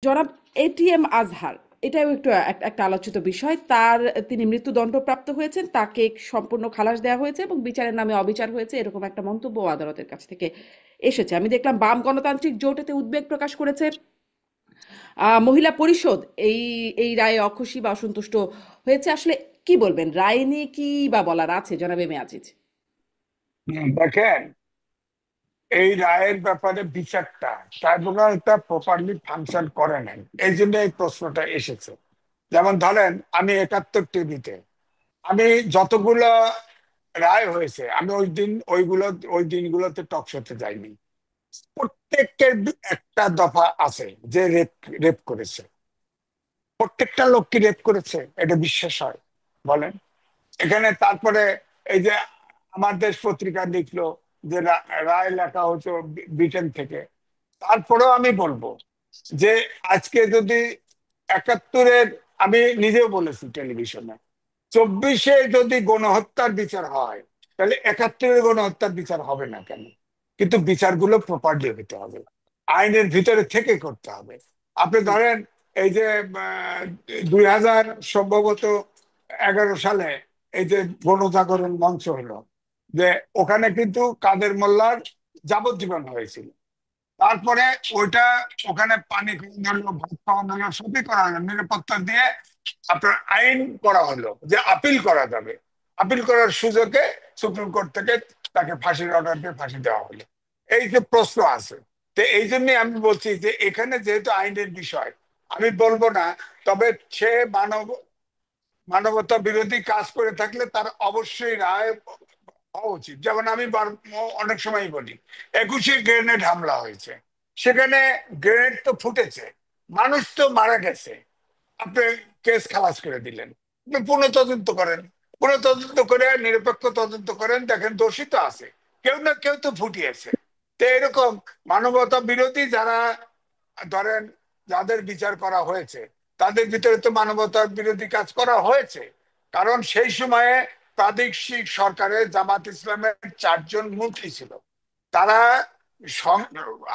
জনাব এটিএম আজহার, এটাও একটু একটা আলোচিত বিষয়। তিনি মৃত্যুদণ্ডপ্রাপ্ত হয়েছেন, তাকে সম্পূর্ণ খালাস দেওয়া হয়েছে এবং বিচারের নামে অবিচার হয়েছে, এরকম একটা মন্তব্য আদালতের কাছ থেকে এসেছে। আমি দেখলাম বাম গণতান্ত্রিক জোট এতে উদ্বেগ প্রকাশ করেছে। মহিলা পরিষদ এই এই রায়ে অখুশি বা অসন্তুষ্ট হয়েছে। আসলে কি বলবেন, রায় নিয়ে কি বা বলার আছে জনাব এম এ আজিজ? দেখেন, এই রায়ের ব্যাপারে বিচারটা ট্রাইব্যুনালটা প্রপারলি ফাংশন করে নাই, এই জন্য এই প্রশ্নটা এসেছে। যেমন ধরেন, আমি 71 টিভিতে আমি যতগুলো রায় হয়েছে, আমি ওই দিনগুলোতে টক শোতে যাইনি। প্রত্যেকের একটা দফা আছে যে রেপ রেপ করেছে। প্রত্যেকটা লোক কি রেপ করেছে এটা বিশ্বাস হয়? বলেন। এখানে তারপরে এই যে আমার দেশ পত্রিকা লিখলো যে রায় লেখা হতো ব্রিটেন থেকে। তারপরেও আমি বলবো যে আজকে যদি 71-এর, আমি নিজেও বলেছি টেলিভিশনে, 24-এ যদি গণহত্যার বিচার হয়, তাহলে 71-এর গণহত্যার বিচার হবে না কেন? কিন্তু বিচারগুলো প্রপারলি হতে হবে, আইনের ভিতরে থেকে করতে হবে। আপনি জি। ধরেন, এই যে 2000 সম্ভবত 11 সালে এই যে গণজাগরণ মঞ্চ হলো, যে ওখানে কিন্তু কাদের মোল্লার যাবজ্জীবন হয়েছিল। তারপরে ওইটা, ওখানে পানি খাওয়ানো হলো, ভাত খাওয়ানো হলো, সবই করা হলো, নিরাপত্তা দিয়ে আপনার আইন করা হলো যে আপিল করা যাবে। আপিল করার সুযোগে সুপ্রিম কোর্ট থেকে তাকে ফাঁসির অর্ডার দিয়ে ফাঁসি দেওয়া হলো। এই যে প্রশ্ন আছে, তো এই জন্যই আমি বলছি যে এখানে যেহেতু আইনের বিষয়, আমি বলবো না। তবে সে মানবতা বিরোধী কাজ করে থাকলে তার অবশ্যই রায় হওয়া উচিত। যেমন আমি অনেক সময় বলি, 21-এ গ্রেনেড হামলা হয়েছে, সেখানে গ্রেনেড তো ফুটেছে, মানুষ তো মারা গেছে, আপনি কেস খালাস করে দিলেন। আপনি পুনঃতদন্ত করেন, পুনঃতদন্ত করে নিরপেক্ষ তদন্ত করেন, দেখেন দোষী তো আছে, কেউ না কেউ তো ফুটিয়েছে। তো এরকম মানবতা বিরোধী যারা, ধরেন, যাদের বিচার করা হয়েছে, তাদের ভিতরে তো মানবতা বিরোধী কাজ করা হয়েছে। কারণ সেই সময়ে প্রাদেশিক সরকারের জামাত ইসলামের 4 জন মন্ত্রী ছিল। তারা সং-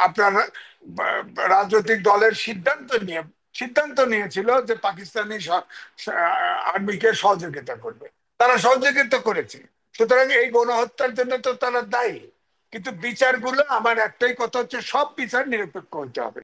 আপনার রাজনৈতিক দলের সিদ্ধান্ত নিয়েছিল যে পাকিস্তানি আর্মিকে সহযোগিতা করবে। তারা সহযোগিতা করেছে, সুতরাং এই গণহত্যার জন্য তো তারা দায়ী। কিন্তু বিচারগুলো, আমার একটাই কথা হচ্ছে, সব বিচার নিরপেক্ষ হতে হবে।